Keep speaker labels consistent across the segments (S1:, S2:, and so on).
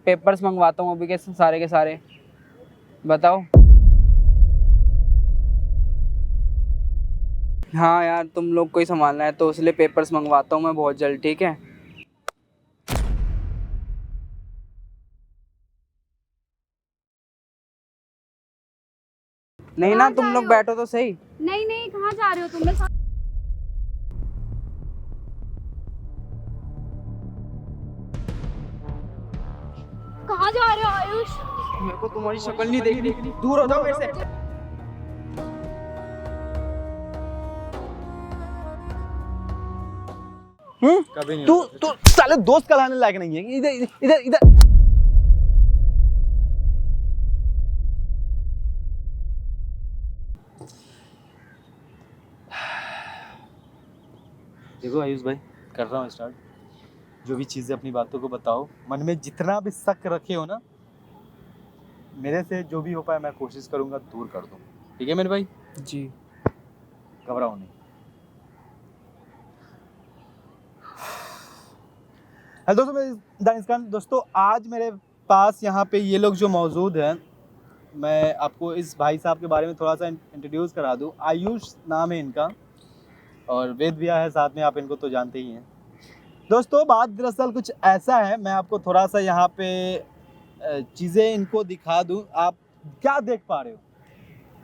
S1: Papers मंगवाता हूँ अभी के सारे। बताओ। हाँ यार, तुम लोग को ही संभालना है तो इसलिए पेपर्स मंगवाता हूँ मैं बहुत जल्द, ठीक है। नहीं ना, तुम लोग बैठो तो सही।
S2: नहीं नहीं, कहाँ जा रहे हो तुम? कहाँ जा रहे हो आयुष?
S1: मेरे को तुम्हारी शक्ल नहीं देखनी, दूर हो जाओ मेरे से।
S3: कभी नहीं
S4: तू साले दोस्त कहलाने लायक नहीं है। इधर इधर इधर।
S3: देखो आयुष भाई, कर रहा हूँ स्टार्ट। जो भी चीज़ें अपनी बातों को बताओ, मन में जितना भी शक रखे हो ना, मेरे से जो भी हो पाए मैं कोशिश करूंगा दूर कर दूं। ठीक है मेरे भाई?
S1: जी।
S3: घबराओ नहीं। हेलो दोस्तों, मैं दानिश खान। दोस्तों आज मेरे पास यहाँ पे ये लोग जो मौजूद हैं, मैं आपको इस भाई साहब के बारे में थोड़ा सा इंट्रोड्यूस करा दूं। आयुष नाम है इनका और वेद भैया है साथ में, आप इनको तो जानते ही हैं। दोस्तों बात दरअसल कुछ ऐसा है, मैं आपको थोड़ा सा यहाँ पे चीज़ें इनको दिखा दूं। आप क्या देख पा रहे हो?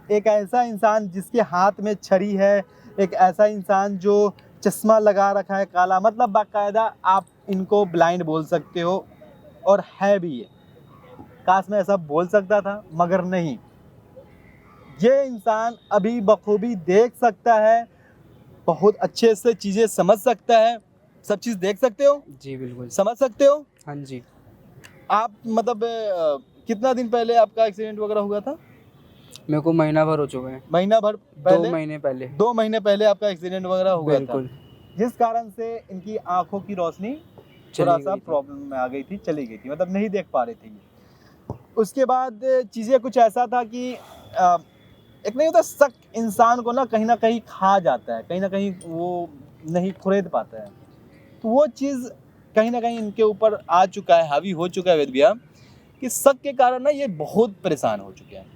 S3: एक ऐसा इंसान जिसके हाथ में छड़ी है, एक ऐसा इंसान जो चश्मा लगा रखा है काला, मतलब बाकायदा आप इनको ब्लाइंड बोल सकते हो, और है भी ये। काश मैं ऐसा बोल सकता था, मगर नहीं। ये इंसान अभी बखूबी देख सकता है, बहुत अच्छे से चीज़ें समझ सकता है। सब चीज़ देख सकते हो?
S1: जी बिल्कुल।
S3: समझ सकते हो?
S1: हाँ जी।
S3: आप मतलब कितना दिन पहले आपका एक्सीडेंट वगैरह हुआ था?
S1: मेरे को महीना भर हो चुका है।
S3: महीना भर पहले?
S1: 2 महीने पहले।
S3: 2 महीने पहले आपका एक्सीडेंट वगैरह हुआ था,
S1: बिल्कुल।
S3: जिस कारण से इनकी आंखों की रोशनी थोड़ा सा प्रॉब्लम में आ गई थी, चली गई थी, मतलब नहीं देख पा रहे थे ये। उसके बाद चीज़ें कुछ ऐसा था कि एक नहीं होता शक, इंसान को ना कहीं खा जाता है, कहीं ना कहीं वो नहीं खुरेद पाता है। तो वो चीज़ कहीं ना कहीं इनके ऊपर आ चुका है, हावी हो चुका है वेद भैया, कि शक के कारण ना ये बहुत परेशान हो चुके हैं।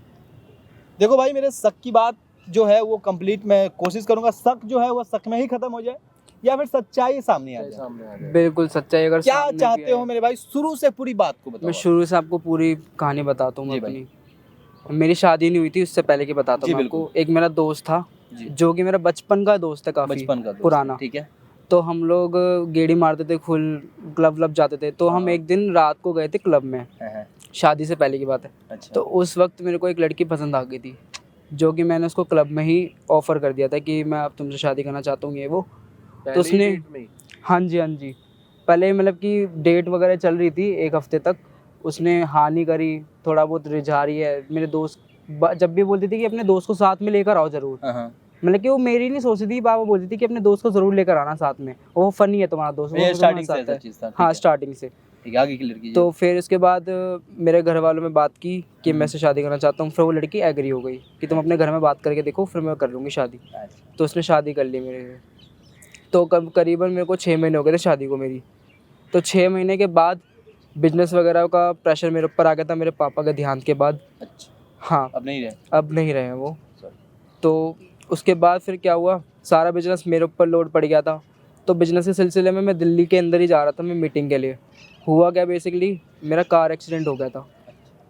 S3: देखो भाई, मेरे शक की बात जो है वो कंप्लीट मैं कोशिश करूंगा, शक जो है वो शक में ही खत्म हो जाए या फिर सच्चाई सामने आ जाए।
S1: बिल्कुल सच्चाई। अगर
S3: क्या
S1: सामने भी
S3: चाहते हो
S1: आए-
S3: मेरे भाई? शुरू से पूरी बात को बताओ।
S1: मैं शुरू से आपको पूरी कहानी बताता हूँ
S3: जी
S1: अपनी। मेरी शादी नहीं हुई थी, उससे पहले की बताता
S3: जी
S1: हूँ आपको।
S3: बिल्कुल।
S1: एक मेरा दोस्त था
S3: जी।
S1: जो कि मेरा बचपन का दोस्त है, काफी
S3: बचपन का दोस्त,
S1: पुराना।
S3: ठीक है।
S1: तो हम लोग गेड़ी मारते थे, फुल क्लब जाते थे। तो हम
S3: हाँ।
S1: एक दिन रात को गए थे क्लब में,
S3: है।
S1: शादी से पहले की बात है।
S3: अच्छा।
S1: तो उस वक्त मेरे को एक लड़की पसंद आ गई थी, जो कि मैंने उसको क्लब में ही ऑफर कर दिया था कि मैं अब तुमसे शादी करना चाहता हूँ, ये वो। तो उसने, हाँ जी हाँ जी, पहले मतलब कि डेट वगैरह चल रही थी 1 हफ्ते तक। उसने हाँ नहीं करी, थोड़ा बहुत रिझा रही है। मेरे दोस्त जब भी बोलती थी कि अपने दोस्त को साथ में लेकर आओ जरूर,
S3: हाँ।
S1: मतलब कि वो मेरी नहीं सोचती थी, वो बोलती थी कि अपने दोस्त को जरूर लेकर आना साथ में, वो फनी है तुम्हारा दोस्त, वो
S3: ये
S1: तुम्हारे
S3: स्टार्टिंग से
S1: साथ
S3: ऐसा
S1: है।
S3: चीज़ था?
S1: हाँ स्टार्टिंग से।
S3: ठीक है, आगे की लड़की
S1: तो फिर उसके बाद मेरे घर वालों में बात की कि मैं से शादी करना चाहता हूँ। फिर वो लड़की एग्री हो गई कि तुम अपने घर में बात करके देखो, फिर मैं कर लूँगी शादी। तो उसने शादी कर ली मेरे से। तो करीबन मेरे को 6 महीने हो गए थे शादी को मेरी। तो 6 महीने के बाद बिजनेस वगैरह का प्रेशर मेरे ऊपर आ गया था, मेरे पापा के देहांत के बाद।
S3: अच्छा।
S1: हाँ,
S3: अब नहीं रहे?
S1: अब नहीं रहे हैं वो। तो उसके बाद फिर क्या हुआ, सारा बिजनेस मेरे ऊपर लोड पड़ गया था। तो बिजनेस के सिलसिले में मैं दिल्ली के अंदर ही जा रहा था मैं मीटिंग के लिए। हुआ क्या, बेसिकली मेरा कार एक्सीडेंट हो गया था,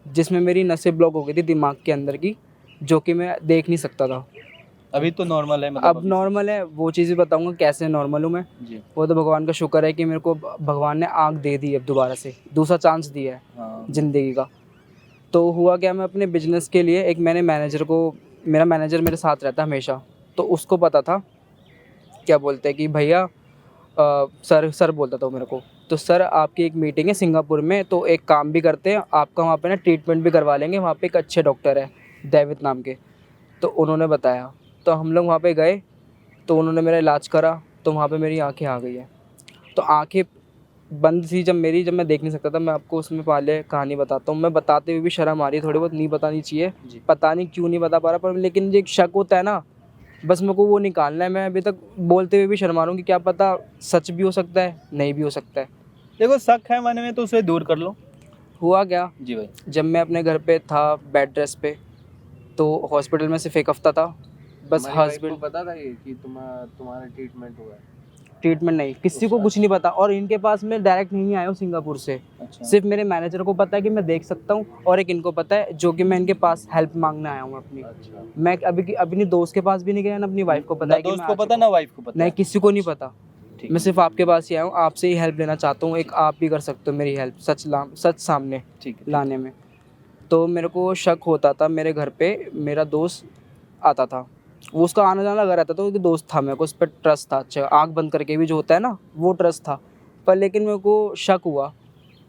S1: जिसमें मेरी नसें ब्लॉक हो गई थी दिमाग के अंदर की, जो कि मैं देख नहीं सकता था।
S3: अभी तो नॉर्मल है, मतलब
S1: अब नॉर्मल है, वो चीज़ भी बताऊंगा कैसे नॉर्मल हूँ मैं
S3: जी।
S1: वो तो भगवान का शुक्र है कि मेरे को भगवान ने आँख दे दी, अब दोबारा से दूसरा चांस दिया है
S3: हाँ।
S1: ज़िंदगी का। तो हुआ क्या, मैं अपने बिजनेस के लिए मैंने मैनेजर को, मेरा मैनेजर मेरे साथ रहता है हमेशा, तो उसको पता था, क्या बोलते हैं कि भैया सर बोलता था वो मेरे को, तो सर आपकी एक मीटिंग है सिंगापुर में, तो एक काम भी करते हैं, आपका वहाँ पे ना ट्रीटमेंट भी करवा लेंगे, वहाँ पे एक अच्छे डॉक्टर है दैवित नाम के। तो उन्होंने बताया, तो हम लोग वहाँ पे गए, तो उन्होंने मेरा इलाज करा। तो वहाँ पे मेरी आंखें आ गई है। तो आंखें बंद थी जब मैं देख नहीं सकता था। मैं आपको उसमें पहले कहानी बताता हूँ, मैं बताते हुए भी शर्म आ रही है थोड़ी बहुत, नहीं बतानी चाहिए, पता नहीं क्यों नहीं बता पा रहा, पर लेकिन जो एक शक होता है ना, बस मेरे को वो निकालना है। मैं अभी तक बोलते हुए भी शर्मा रहा हूँ कि क्या पता सच भी हो सकता है, नहीं भी हो सकता है।
S3: देखो शक है मन में तो उसे दूर कर लो।
S1: हुआ क्या,
S3: जी भाई।
S1: जब मैं अपने घर पे था बेड रेस्ट पे, तो हॉस्पिटल में सिर्फ एक हफ्ता था, बस
S5: हमारी वाइफ
S1: हस्बैंड
S5: को पता था ये कि तुम्हारा ट्रीटमेंट हुआ है।
S1: ट्रीटमेंट नहीं, किसी को कुछ नहीं पता। और इनके पास मैं डायरेक्ट नहीं आया हूँ सिंगापुर से,
S3: अच्छा।
S1: सिर्फ मेरे मैनेजर को पता है कि मैं देख सकता हूँ, और एक इनको पता है जो कि मैं इनके पास हेल्प मांगने आया हूँ अपनी।
S5: अच्छा।
S1: मैं अपनी दोस्त के पास भी नहीं गया, ना अपनी वाइफ को पता
S3: ना
S1: है कि
S3: दोस्त
S1: मैं
S3: को
S1: आ
S3: पता
S1: चुका
S3: ना
S1: हूँ।
S3: वाइफ को पता
S1: नहीं,
S3: है।
S1: किसी को नहीं पता।
S3: ठीक
S1: मैं
S3: है,
S1: सिर्फ आपके पास ही आया हूँ, आपसे ही हेल्प लेना चाहता हूँ, एक आप भी कर सकते हो मेरी हेल्प सच सामने
S3: ठीक है।
S1: लाने में। तो मेरे को शक होता था, मेरे घर पे मेरा दोस्त आता था, वो उसका आना जाना लगा रहता था, क्योंकि दोस्त था, मेरे को उस पर ट्रस्ट था। अच्छा, आँख बंद करके भी जो होता है ना, वो ट्रस्ट था। पर लेकिन मेरे को शक हुआ,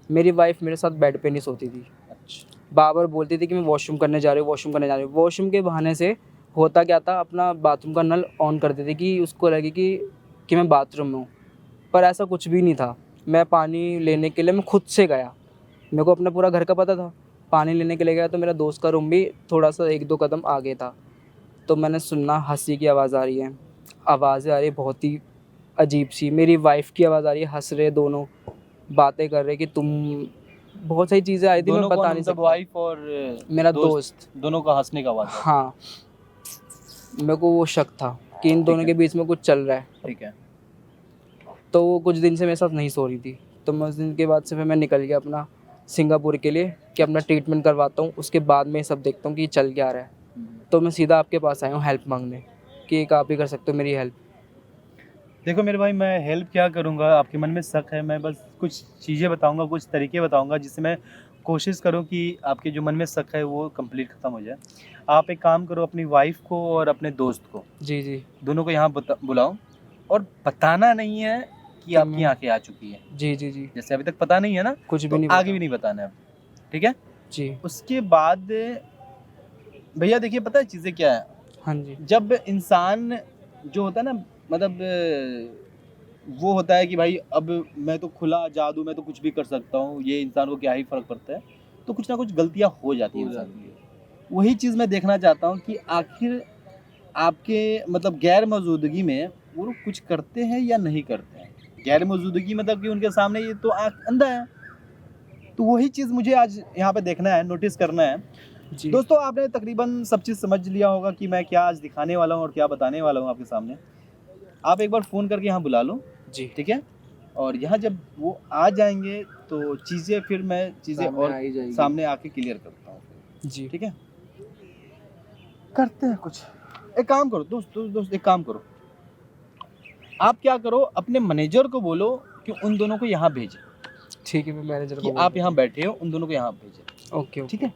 S1: मेरी वाइफ मेरे साथ बेड पे नहीं सोती थी,
S3: अच्छा।
S1: बार बार बोलती थी कि मैं वॉशरूम करने जा रही हूँ, वॉशरूम करने जा रही हूँ। वॉशरूम के बहाने से होता क्या था, अपना बाथरूम का नल ऑन कर देती कि उसको लगे कि मैं बाथरूम में हूँ, पर ऐसा कुछ भी नहीं था। मैं पानी लेने के लिए मैं खुद से गया, मेरे को अपना पूरा घर का पता था। पानी लेने के लिए गया तो मेरा दोस्त का रूम भी थोड़ा सा 1-2 कदम आगे था। तो मैंने सुना हंसी की आवाज़ आ रही है, आवाज़ें आ रही है बहुत ही अजीब सी, मेरी वाइफ की आवाज़ आ रही है, हंस रहे दोनों, बातें कर रहे कि तुम, बहुत सारी चीज़ें आई थी, मैं
S3: दोनों
S1: बता
S3: कौन,
S1: नहीं
S3: मतलब
S1: सकता।
S3: वाइफ और
S1: मेरा दोस्त,
S3: दोनों का हंसने का आवाज है।
S1: हाँ, मेरे को वो शक था कि इन दोनों
S3: है।
S1: के बीच में कुछ चल रहा है।
S3: ठीक है।
S1: तो वो कुछ दिन से मेरे साथ नहीं सो रही थी, तो मैं उस दिन के बाद से फिर मैं निकल गया अपना सिंगापुर के लिए कि अपना ट्रीटमेंट करवाता हूँ, उसके बाद में ये सब देखता हूँ कि चल क्या रहा है। तो मैं सीधा आपके पास आया हूँ हेल्प मांगने कि एक आप ही कर सकते हो मेरी हेल्प।
S3: देखो मेरे भाई, मैं हेल्प क्या करूँगा, आपके मन में शक है, मैं बस कुछ चीज़ें बताऊँगा, कुछ तरीके बताऊँगा, जिससे मैं कोशिश करूँ कि आपके जो मन में शक है वो कंप्लीट ख़त्म हो जाए। आप एक काम करो, अपनी वाइफ को और अपने दोस्त को,
S1: जी जी
S3: दोनों को यहाँ बुलाओ, और बताना नहीं है कि आपकी
S1: मैं-
S3: आंखें आ चुकी है।
S1: जी जी जी,
S3: जैसे अभी तक पता नहीं है ना,
S1: कुछ भी
S3: तो
S1: नहीं
S3: आगे
S1: पता।
S3: भी नहीं बताना है, ठीक है।
S1: जी
S3: उसके बाद भैया देखिए, पता है चीज़ें क्या है,
S1: हाँ जी,
S3: जब इंसान जो होता है ना, मतलब वो होता है कि भाई अब मैं तो खुला जादू, मैं तो कुछ भी कर सकता हूँ, ये इंसान को क्या ही फर्क पड़ता है, तो कुछ ना कुछ गलतियाँ हो जाती हैं इंसान की। वही चीज़ मैं देखना चाहता हूँ कि आखिर आपके मतलब गैर मौजूदगी में वो लोग कुछ करते हैं या नहीं करते हैं। गैर मौजूदगी मतलब कि उनके सामने ये तो आँख अंधा है, तो वही चीज़ मुझे आज यहाँ पे देखना है, नोटिस करना है।
S1: जी
S3: दोस्तों, आपने तकरीबन सब चीज़ समझ लिया होगा कि मैं क्या आज दिखाने वाला हूँ और क्या बताने वाला हूँ आपके सामने। आप एक बार फ़ोन करके यहाँ बुला लो,
S1: जी
S3: ठीक है। और यहाँ जब वो आ जाएंगे तो चीज़ें फिर मैं चीज़ें
S5: सामने
S3: और
S5: आ ही जाएगी।
S3: सामने आके क्लियर करता हूँ,
S1: जी
S3: ठीक है। करते हैं कुछ, एक काम करो दोस्त, एक काम करो, आप क्या करो, अपने मैनेजर को बोलो कि उन दोनों को यहाँ भेजे,
S1: ठीक है, मैं मैनेजर
S3: कि
S1: को
S3: आप यहाँ बैठे हो, उन दोनों को यहाँ भेजे,
S1: ओके
S3: ठीक है।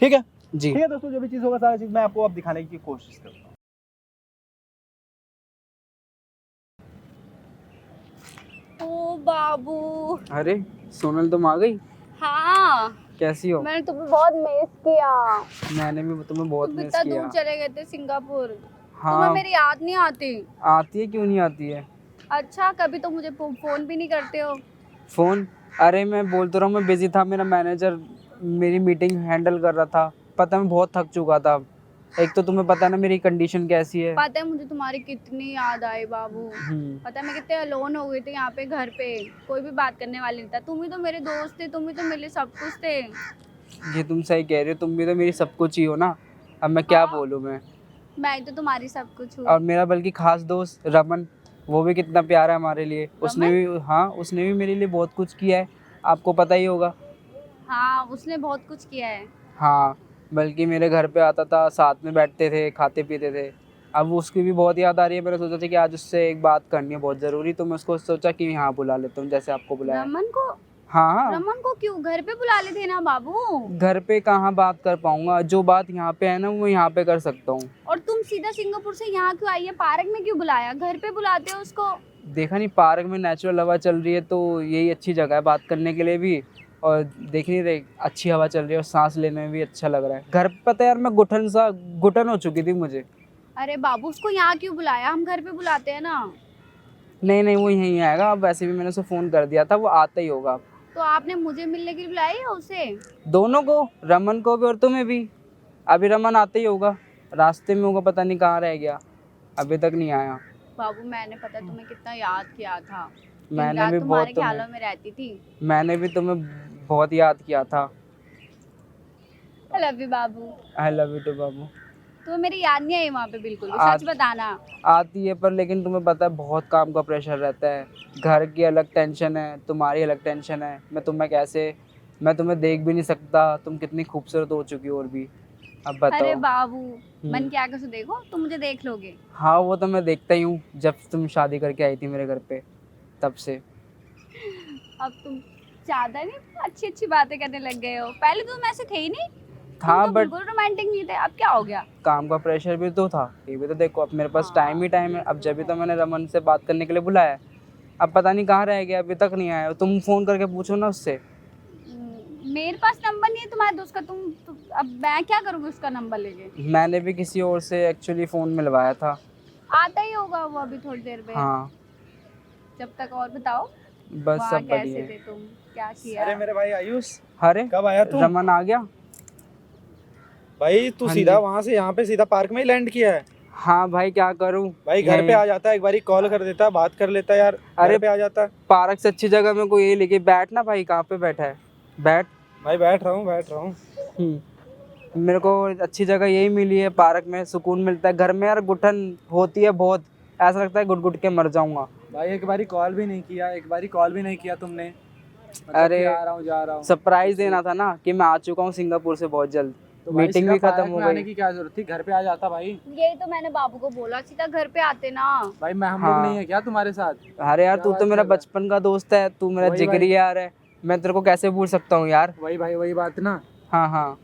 S3: ठीक है,
S1: जी
S3: ठीक है दोस्तों, जो भी चीज़ होगा सारा चीज़ मैं आपको अब दिखाने की कोशिश करता हूँ।
S2: ओ बाबू।
S1: अरे सोनल, तुम आ गई,
S2: हाँ,
S1: कैसी हो?
S2: मैंने तुम्हें बहुत मिस किया।
S1: मैंने भी तुम्हें बहुत
S2: तुम
S1: मिस
S2: इतना
S1: किया।
S2: दूर चले गए थे सिंगापुर। तुम्हें
S1: हाँ,
S2: मेरी याद नहीं आती?
S1: आती है, क्यों नहीं आती है
S2: अच्छा, कभी तो मुझे फोन भी नहीं करते हो।
S1: फ़ोन? अरे मैं बोल तो रहा हूँ, मैं बिजी था, मेरा मैनेजर मेरी मीटिंग हैंडल कर रहा था, पता मैं बहुत थक चुका था। एक तो तुम्हें पता है ना मेरी कंडीशन कैसी है।
S2: पता है मुझे तुम्हारी कितनी याद आई बाबू। पता है मैं कितने अलोन हो गई थी यहाँ पे घर पे, कोई भी बात करने वाली नहीं था। तुम ही तो मेरे दोस्त थे, तुम ही तो मेरे सब कुछ थे।
S1: ये तुम सही कह रहे हो, तुम भी तो मेरी सब कुछ ही हो ना। अब मैं क्या
S2: हाँ।
S1: बोलूँ
S2: मैं ही तो तुम्हारी सब कुछ हूँ।
S1: और मेरा बल्कि खास दोस्त रमन, वो भी कितना प्यारा है हमारे लिए। उसने भी, हाँ, उसने भी मेरे लिए बहुत कुछ किया है, आपको पता ही होगा।
S2: हाँ, उसने बहुत कुछ किया है।
S1: हाँ, बल्कि मेरे घर पे आता था, साथ में बैठते थे, खाते पीते थे। अब उसकी भी बहुत याद आ रही है, मैंने सोचा था कि आज उससे एक बात करनी है बहुत ज़रूरी, तो मैं उसको सोचा कि यहाँ बुला लेता हूँ, जैसे आपको बुलाया।
S2: रमन को?
S1: हाँ हाँ,
S2: रमन को क्यों? घर पे बुला लेते ना बाबू।
S1: घर पे कहाँ बात कर पाऊँगा, जो बात यहाँ पे है ना वो यहाँ पे कर सकता हूँ।
S2: और तुम सीधा सिंगापुर से यहाँ क्यों आई है? पार्क में क्यों बुलाया? घर पे बुलाते हो उसको।
S1: देखा नहीं, पार्क में नेचुरल हवा चल रही है, तो यही अच्छी जगह है बात करने के लिए भी, और देख नहीं रहे, अच्छी हवा चल रही है और सांस लेने में भी अच्छा लग रहा है। घर पे पता है यार, मैं घुटन हो चुकी थी मुझे।
S2: अरे बाबू, उसको यहाँ क्यों बुलाया? हम घर पे बुलाते हैं ना।
S1: नहीं नहीं, वो यहीं आएगा, अब वैसे भी मैंने उसे फ़ोन कर दिया था, वो आता ही होगा।
S2: तो आपने मुझे मिलने के लिए बुलाया या उसे?
S1: दोनों को, रमन को भी और तुम्हें भी। अभी रमन आता ही होगा, रास्ते में होगा, पता नहीं कहाँ रह गया, अभी तक नहीं आया।
S2: बाबू, मैंने पता तुम्हें कितना याद किया था।
S1: मैंने
S2: रात
S1: भी
S2: तुम्हारे
S1: बहुत
S2: ख्यालों
S1: तुम्हें
S2: में रहती थी।
S1: मैंने भी तुम्हें बहुत याद किया था।
S2: आई लव यू बाबू।
S1: आई लव यू टू बाबू।
S2: तुम्हें मेरी याद नहीं आई वहाँ पे बिल्कुल भी,
S1: आज-
S2: सच बताना।
S1: आती है पर लेकिन तुम्हें पता है बहुत काम का प्रेशर रहता है, घर की अलग टेंशन है, तुम्हारी अलग टेंशन है। मैं तुम्हें देख भी नहीं सकता, तुम कितनी खूबसूरत हो चुकी हो और भी। अब
S2: अरे
S1: बताओ।
S2: बाबू, मन क्या कर देखो, तुम मुझे देख लोगे।
S1: हाँ वो तो मैं देखता ही हूँ, जब तुम शादी करके आई थी मेरे घर पे तब से।
S2: अब तुम ज्यादा नहीं अच्छी अच्छी बातें करने लग गए हो, पहले तो तुम ऐसे थे ही नहीं।
S1: हाँ
S2: तुम तो
S1: बट
S2: बिल्कुल रोमांटिक नहीं थे, अब क्या हो गया?
S1: काम का प्रेशर भी तो था, ये भी तो देखो। अब मेरे पास
S2: हाँ।
S1: टाइम ही टाइम है, अब जब भी तो मैंने रमन से बात करने के लिए बुलाया है। अब पता नहीं कहाँ रह गया, अभी तक नहीं आया। तुम फ़ोन करके पूछो ना उससे।
S2: मेरे पास नंबर नहीं है तुम्हारे दोस्त का, अब मैं क्या करूँगी उसका नंबर लेके?
S1: मैंने भी किसी और से एक्चुअली फ़ोन मिलवाया था।
S2: आता ही होगा वो अभी थोड़ी देर में।
S1: हाँ
S2: जब तक और बताओ,
S1: बस
S2: वहाँ
S1: सब
S2: कैसे
S1: बढ़िया।
S2: थे तुम, क्या किया?
S3: अरे मेरे भाई आयुष,
S1: अरे
S3: कब आया तू?
S1: रमन आ गया।
S3: भाई तू
S1: हाँ
S3: सीधा
S1: जी।
S3: वहां से यहाँ पे सीधा पार्क में ही लैंड किया है?
S1: हाँ भाई क्या करूँ।
S3: भाई घर पे आ जाता, एक बारी कॉल कर देता, बात कर लेता यार।
S1: अरे
S3: घर पे आ जाता।
S1: पार्क से अच्छी जगह में कोई यही लेके बैठ ना भाई, कहाँ पे बैठा है, बैठ।
S3: भाई बैठ रहा हूँ।
S1: मेरे को अच्छी जगह यही मिली है, पार्क में सुकून मिलता है। घर में यार घुटन होती है बहुत, ऐसा लगता है घुट घुट के मर जाऊंगा।
S3: भाई एक बारी कॉल भी नहीं किया तुमने।
S1: अरे
S3: आ रहा हूँ जा रहा हूँ।
S1: सरप्राइज देना था ना कि मैं आ चुका हूँ सिंगापुर से बहुत जल्द।
S3: तो भाई
S1: मीटिंग
S3: सीधा
S1: भी खत्म
S3: पार्क
S1: हो
S3: में आने
S1: गई।
S3: की क्या जरूरत थी, घर पे आ जाता भाई।
S2: यही तो मैंने बाबू को बोला, सीधा घर पे आते ना।
S3: भाई मैं हम
S1: हाँ।
S3: लोग नहीं है क्या तुम्हारे साथ?
S1: अरे यार
S3: क्या
S1: तू
S3: बात
S1: तो मेरा
S3: कर रहा है?
S1: बचपन का दोस्त है, तू मेरा
S3: वही
S1: जिगरी
S3: भाई।
S1: यार है, मैं तेरे को कैसे भूल सकता हूँ यार।
S3: वही बात ना।
S1: हाँ हाँ।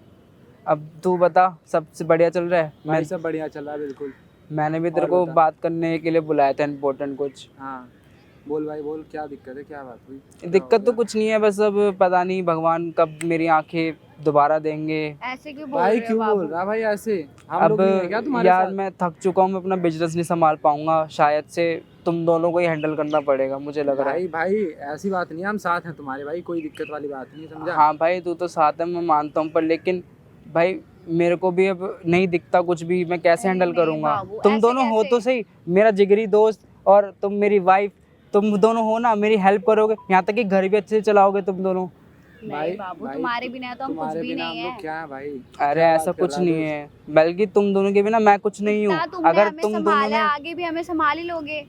S1: अब तू बता, सबसे बढ़िया चल रहा है?
S3: भाई सब बढ़िया चल रहा है बिल्कुल।
S1: मैंने भी तेरे
S3: और
S1: को
S3: बता।
S1: बात करने के लिए बुलाया था, इम्पोर्टेंट कुछ।
S3: हाँ बोल भाई बोल, क्या दिक्कत है, क्या बात हुई? क्या
S1: दिक्कत
S3: हो
S1: तो
S3: गया?
S1: कुछ नहीं है, बस अब पता नहीं भगवान कब मेरी आंखें दोबारा देंगे।
S2: ऐसे क्यों बोल
S3: भाई
S2: रहे हो
S3: क्यों
S2: बाबू?
S3: बोल रहा भाई ऐसे? हम
S1: अब
S3: लोग नहीं है क्या तुम्हारे
S1: यार
S3: साथ?
S1: मैं थक चुका हूँ, मैं अपना बिजनेस नहीं संभाल पाऊंगा शायद से, तुम दोनों को ही हैंडल करना पड़ेगा मुझे लग रहा है।
S3: भाई ऐसी बात नहीं है, हम साथ हैं तुम्हारे भाई, कोई दिक्कत वाली बात नहीं है, समझा?
S1: हाँ भाई तू तो साथ है, मैं मानता हूँ, पर लेकिन भाई मेरे को भी अब नहीं दिखता कुछ भी, मैं कैसे
S2: अरे
S1: हैंडल
S2: नहीं
S1: करूँगा।
S2: बाबू,
S1: तुम
S2: ऐसे
S1: दोनों हो
S2: कैसे?
S1: तो सही, मेरा जिगरी दोस्त और तुम मेरी वाइफ, तुम दोनों हो ना, मेरी हेल्प करोगे, यहाँ तक कि घर भी अच्छे से चलाओगे तुम दोनों।
S2: नहीं बाबू, तुम्हारे बिना तो हम कुछ
S3: तुम्हारे
S2: भी
S3: बिना
S2: नहीं
S3: हम लोग
S2: है।
S3: क्या है भाई?
S1: अरे
S3: क्या
S1: ऐसा
S3: बात कर
S1: कुछ
S3: रहा है
S1: नहीं
S3: दोस्त?
S1: है, बल्कि तुम दोनों के बिना मैं कुछ नहीं हूँ।
S2: इतना तुमने
S1: अगर
S2: हमें
S1: तुम दोनों
S2: संभाला,
S1: ने
S2: आगे भी हमें संभाल ही लोगे।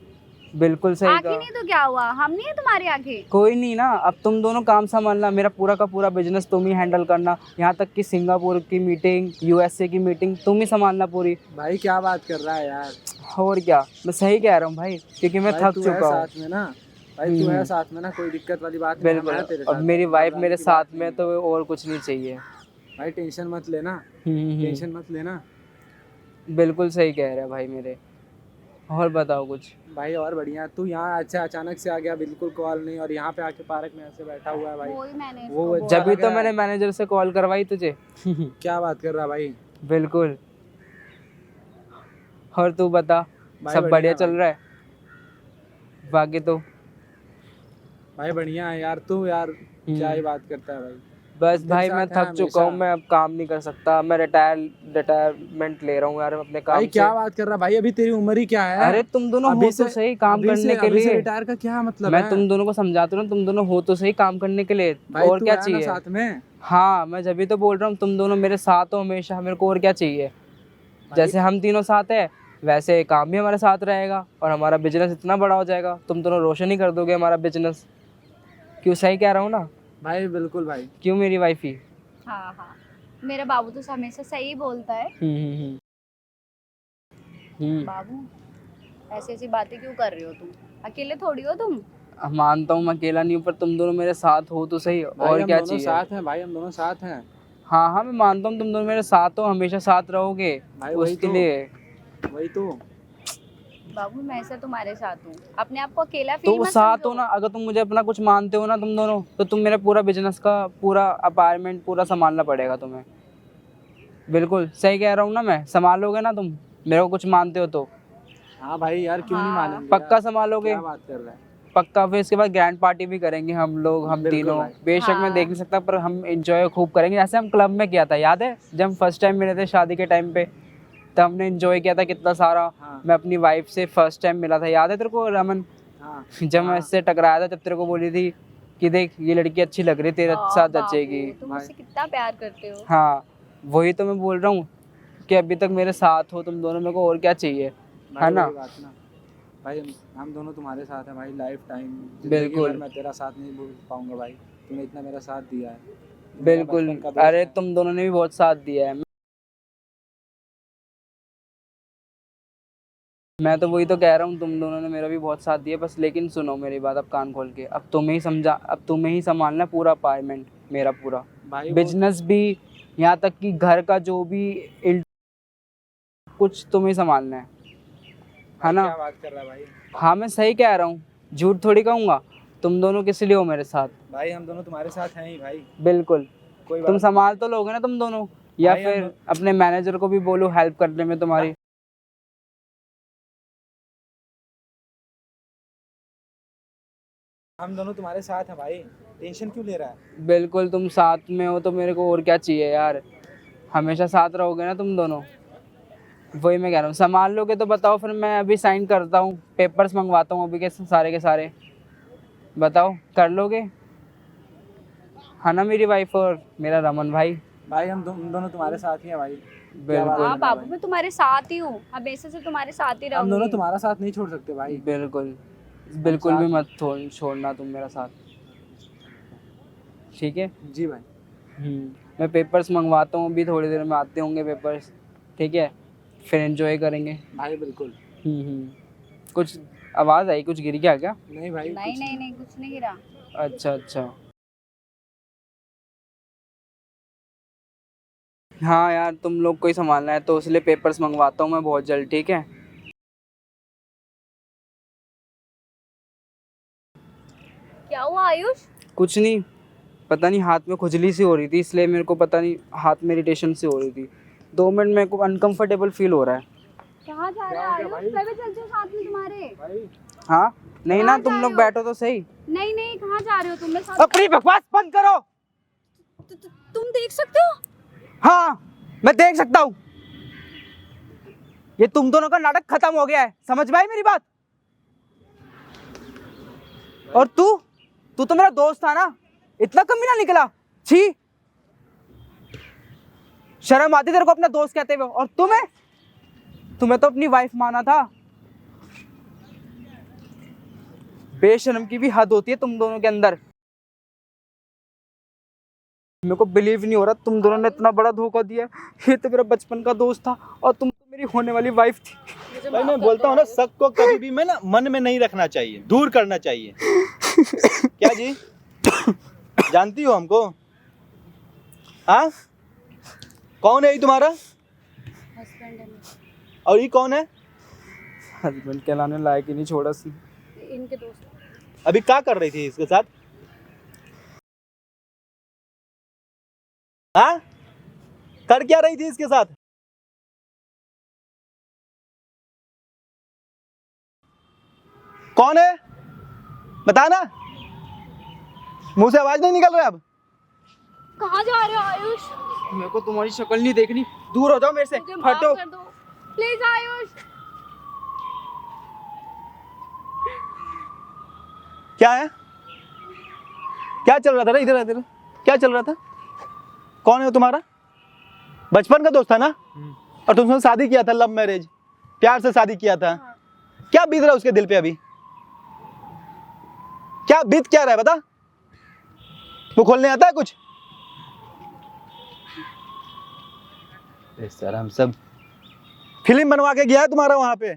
S1: बिल्कुल सही
S2: आंखें
S1: कहा।
S2: नहीं तो क्या हुआ, हम नहीं है तुम्हारी आंखें?
S1: कोई नहीं ना, अब तुम दोनों काम संभालना, मेरा पूरा का पूरा बिजनेस तुम ही हैंडल करना, यहाँ तक कि सिंगापुर की मीटिंग, यूएसए की मीटिंग तुम ही संभालना पूरी।
S3: भाई क्या बात कर रहा है यार?
S1: और क्या, मैं सही कह रहा हूँ भाई, क्योंकि मैं
S3: भाई
S1: थक
S3: तू है
S1: चुका हूँ।
S3: साथ में ना, भाई तू है साथ में ना, कोई दिक्कत वाली बात नहीं है,
S1: बिल्कुल,
S3: मैं तेरे
S1: अब
S3: साथ
S1: मेरी
S3: हूँ,
S1: वाइफ
S3: घबराने
S1: मेरे
S3: की
S1: साथ
S3: बात
S1: में
S3: नहीं है।
S1: तो और कुछ नहीं चाहिए।
S3: भाई टेंशन मत लेना,
S1: हम्म।
S3: टेंशन मत लेना।
S1: बिल्कुल सही कह रहा है भाई मेरे। और बताओ कुछ।
S3: भाई और बढ़िया, तू यहाँ अच्छा अचानक से आ गया, बिल्कुल कॉल नहीं, और यहाँ पे आके पार्क में ऐसे बैठा हुआ है भाई।
S2: वही मैंने इसको
S3: वो
S2: बोला।
S3: जब
S1: जब भी
S3: लग
S1: तो
S3: रहा
S1: मैंने
S3: है।
S1: मैनेजर से कॉल करवाई तुझे।
S3: क्या बात कर रहा भाई?
S1: बिल्कुल। और तू बता,
S3: भाई
S1: सब बढ़िया चल
S3: भाई।
S1: रहा है? बाकी तो
S3: भाई बढ़िया है यार, तू यार क्या ही बात करता है भाई।
S1: बस
S3: तेरे
S1: भाई
S3: साथ
S1: मैं
S3: है
S1: थक चुका हूँ,
S3: हमेशा।
S1: मैं अब काम नहीं कर सकता, मैं रिटायरमेंट ले रहा हूँ यार अपने काम
S3: भाई
S1: से।
S3: क्या बात कर रहा भाई, अभी तेरी उम्र ही क्या है?
S1: अरे तुम दोनों हो तो सही काम करने के
S3: अभी से
S1: लिए।
S3: रिटायर का क्या मतलब
S1: मैं
S3: है?
S1: तुम दोनों को समझाता हूँ, तुम दोनों हो तो सही काम करने के लिए,
S3: भाई
S1: और
S3: तू
S1: क्या
S3: है ना
S1: चाहिए।
S3: साथ में?
S1: हाँ मैं जब भी तो बोल रहा हूँ, तुम दोनों मेरे साथ हो हमेशा, मेरे को और क्या चाहिए। जैसे हम तीनों साथ है, वैसे काम भी हमारे साथ रहेगा, और हमारा बिजनेस इतना बड़ा हो जाएगा, तुम दोनों रोशन ही कर दोगे हमारा बिजनेस। क्यों, सही कह रहा हूँ ना?
S3: भाई बिल्कुल भाई।
S1: क्यों मेरी वाइफी?
S2: हाँ हाँ, मेरा बाबू तो हमेशा सही बोलता है। बाबू ऐसी ऐसी बातें क्यों कर रहे हो तुम? अकेले थोड़ी हो तुम।
S1: मानता हूँ मैं अकेला नहीं हूँ, पर तुम दोनों मेरे साथ हो तो सही,
S3: भाई
S1: और
S3: हम
S1: क्या
S3: दोनों
S1: चाहिए।
S3: साथ हैं भाई, हम दोनों साथ हैं।
S1: हाँ हाँ मैं मानता हूँ, तुम दोनों मेरे साथ हो, हमेशा साथ रहोगे,
S3: भाई वही
S1: उसके
S3: तो।
S1: लिए।
S3: वही तो।
S2: बाबू मैं ऐसा तुम्हारे साथ हूँ, अपने आप को अकेला फील
S1: तो
S2: मत
S1: साथ
S2: समझो।
S1: हो ना, अगर तुम मुझे अपना कुछ मानते हो ना तुम दोनों, तो तुम मेरा पूरा बिजनेस का पूरा अपार्टमेंट पूरा संभालना पड़ेगा तुम्हें। बिल्कुल सही कह रहा हूँ ना मैं, संभालोगे ना तुम, मेरे को कुछ मानते हो तो?
S3: हाँ भाई यार क्यों नहीं
S2: हाँ।
S3: मानेंगे
S1: पक्का
S3: यार?
S1: संभालोगे?
S3: क्या बात कर रहा है?
S1: पक्का। फिर इसके बाद ग्रैंड पार्टी भी करेंगे हम लोग, हम
S3: बिल्कुल
S1: तीनों।
S3: भाई।
S1: बेशक मैं
S2: हाँ।
S1: देख नहीं सकता, पर हम एंजॉय खूब करेंगे, जैसे हम क्लब में किया था, याद है जब हम फर्स्ट टाइम मिले थे शादी के टाइम पे, तब हमने एंजॉय किया था कितना सारा।
S3: हाँ।
S1: मैं अपनी वाइफ से फर्स्ट टाइम मिला था, याद है तेरे को रमन?
S5: हाँ
S1: जब मैं इससे टकराया था, जब तेरे को बोली थी कि देख ये लड़की अच्छी लग रही है, तेरे साथ
S2: बाबू,
S1: जचेगी।
S2: तुम मुझसे कितना प्यार करते हो।
S1: हाँ, वही तो मैं बोल रहा हूँ कि अभी तक मेरे साथ हो तुम दोनों, मेरे को और क्या चाहिए, है ना।
S5: वही बात ना भाई, हम दोनों तुम्हारे साथ हैं भाई, लाइफ टाइम
S1: बिल्कुल।
S5: मैं तेरा साथ नहीं भूल पाऊंगा भाई, तूने इतना मेरा साथ दिया है। मेरा
S1: बिल्कुल,
S5: बचपन का दोस्त
S1: अरे
S5: है।
S1: तुम दोनों ने भी बहुत साथ दिया है। मैं तो वही तो कह रहा हूँ, तुम दोनों ने मेरा भी बहुत साथ दिया। बस लेकिन सुनो मेरी बात, अब कान खोल के, अब तुम्हें ही समझा, अब तुम्हें ही संभालना है पूरा अपार्टमेंट मेरा पूरा,
S5: भाई
S1: बिजनेस भी, यहाँ तक कि घर का जो भी कुछ तुम्हें ही संभालना है ना।
S5: क्या बात कर रहा है भाई?
S1: हाँ मैं सही कह रहा हूँ, झूठ थोड़ी कहूँगा। तुम दोनों किस लिए हो मेरे साथ?
S5: भाई हम दोनों तुम्हारे साथ हैं ही भाई,
S1: बिल्कुल।
S5: कोई
S1: तुम
S5: बात
S1: संभाल तो लोगे ना तुम दोनों, या
S5: भाई, हम
S1: फिर अपने मैनेजर को भी बोलो हेल्प करने में तुम्हारी।
S5: हम दोनों तुम्हारे साथ हैं भाई, टेंशन क्यों ले रहा है?
S1: बिल्कुल, तुम साथ में हो तो मेरे को और क्या चाहिए यार, हमेशा साथ रहोगे ना तुम दोनों। वही मैं कह रहा हूँ, संभाल लोगे तो बताओ, फिर मैं अभी साइन करता हूँ, पेपर्स मंगवाता हूँ अभी के सारे। बताओ कर लोगे, है ना मेरी वाइफ और मेरा रमन भाई।
S5: भाई हम दोनों तुम्हारे साथ ही हैं भाई।
S1: बिल्कुल
S2: हाँ बाबू, मैं तुम्हारे साथ ही हूँ, हमेशा से तुम्हारे साथ ही
S5: हम दोनों
S2: रहूंगी।
S5: तुम्हारा साथ नहीं छोड़ सकते भाई।
S1: बिल्कुल, बिल्कुल भी मत छोड़ना तुम मेरा साथ, ठीक है।
S5: जी भाई।
S1: मैं पेपर्स मंगवाता हूँ, अभी थोड़ी देर में आते होंगे पेपर्स, ठीक है, फिर एंजॉय करेंगे।
S5: भाई बिल्कुल।
S1: कुछ आवाज़ आई, कुछ गिर गया क्या?
S5: नहीं भाई,
S2: नहीं नहीं नहीं, कुछ नहीं गिरा।
S1: अच्छा अच्छा। हाँ यार, तुम लोग को ही संभालना है तो इसलिए पेपर्स मंगवाता हूँ मैं बहुत जल्द, ठीक है।
S2: क्या हुआ आयुष?
S1: कुछ नहीं, पता नहीं हाथ में खुजली सी हो रही थी, इसलिए मेरे को पता नहीं हाथ में इरिटेशन सी हो रही थी। 2 मिनट मेरे को अनकंफर्टेबल फील हो रहा है।
S2: कहाँ जा रहे हो आयुष? मैं भी चलती हूँ साथ में तुम्हारे।
S1: हाँ नहीं ना,
S2: कहाँ
S1: तुम
S2: जा
S1: लोग
S2: रहे हो?
S1: बैठो तो सही।
S2: नहीं नहीं, कहाँ जा रहे हो तुम? मैं साथ।
S1: अपनी बकवास बंद करो।
S2: तुम देख सकते हो?
S1: हाँ मैं देख सकता हूँ, ये तुम दोनों का नाटक खत्म हो गया है, समझ में आई मेरी बात? और तू तो मेरा दोस्त था ना, इतना कमीना निकला, छी। शर्म आती तेरे को अपना दोस्त कहते हुए, और तुम्हें तो अपनी वाइफ माना था। बेशर्म की भी हद होती है तुम दोनों के अंदर। मेरे को बिलीव नहीं हो रहा, तुम दोनों ने इतना बड़ा धोखा दिया। ये तो मेरा बचपन का दोस्त था और तुम तो मेरी होने वाली वाइफ थी।
S3: भाई मैं बोलता हूँ ना, शक को कभी भी ना मन में नहीं रखना चाहिए, दूर करना चाहिए। क्या जी, जानती हो हमको? हाँ, कौन है ये तुम्हारा?
S2: हस्बैंड है
S3: और ये कौन है?
S1: हस्बैंड कहलाने लायक ही नहीं छोड़ा सी।
S2: इनके दोस्त।
S3: अभी क्या कर रही थी इसके साथ? हाँ, कर क्या रही थी इसके साथ? कौन है बताना, मुंह से आवाज नहीं निकल रहा अब।
S2: कहाँ जा रहे हो आयुष?
S1: मेरे को तुम्हारी शक्ल नहीं देखनी, दूर हो जाओ मेरे से,
S2: मुझे माफ
S1: हटो।
S2: कर दो प्लीज आयुष।
S3: क्या है, क्या चल रहा था? इधर इधर क्या चल रहा था? कौन है वो तुम्हारा? बचपन का दोस्त था ना? और तुमसे शादी किया था, लव मैरिज, प्यार से शादी किया था। क्या बीत रहा है उसके दिल पे अभी? क्या बीत क्या रहा है बता? वो खोलने आता है कुछ? सर हम सब फिल्म बनवा के गया है तुम्हारा वहां पे,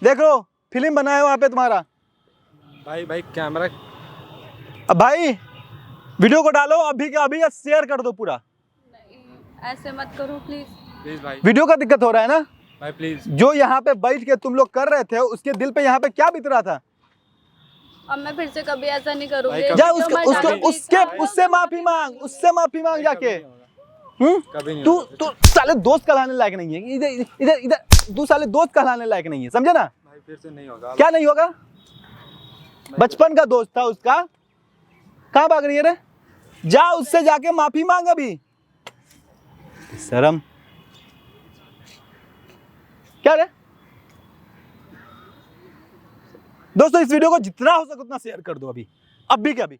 S3: देखो फिल्म बना है वहां पे तुम्हारा।
S5: भाई कैमरा।
S3: अब भाई वीडियो को डालो अभी के अभी, शेयर कर दो पूरा।
S2: नहीं ऐसे मत करो प्लीज।
S5: प्लीज भाई,
S3: वीडियो का दिक्कत हो रहा है ना?
S5: भाई प्लीज।
S3: जो यहाँ पे बैठ के तुम लोग कर रहे थे, उसके दिल पे यहाँ पे क्या बीत रहा था?
S2: अब मैं फिर से कभी ऐसा नहीं करूंगी।
S5: भाई,
S3: जा
S2: वीडियो मत
S3: उसके
S2: डालो,
S3: उसके
S2: please।
S3: उससे माफी मांग, उससे माफी मांग जाके।
S5: कभी नहीं
S3: तू
S5: होगा।
S3: तू साले दोस्त कहलाने लायक नहीं है, इधर इधर इधर, तू साले दोस्त कहलाने लायक नहीं है, समझे ना?
S5: भाई फिर से नहीं होगा।
S3: क्या नहीं होगा? बचपन का दोस्त था उसका, कहाँ भाग रही है रे? जा उससे जाके माफी मांग अभी। शर्म क्या रे? दोस्तों इस वीडियो को जितना हो सके उतना शेयर कर दो अभी के अभी।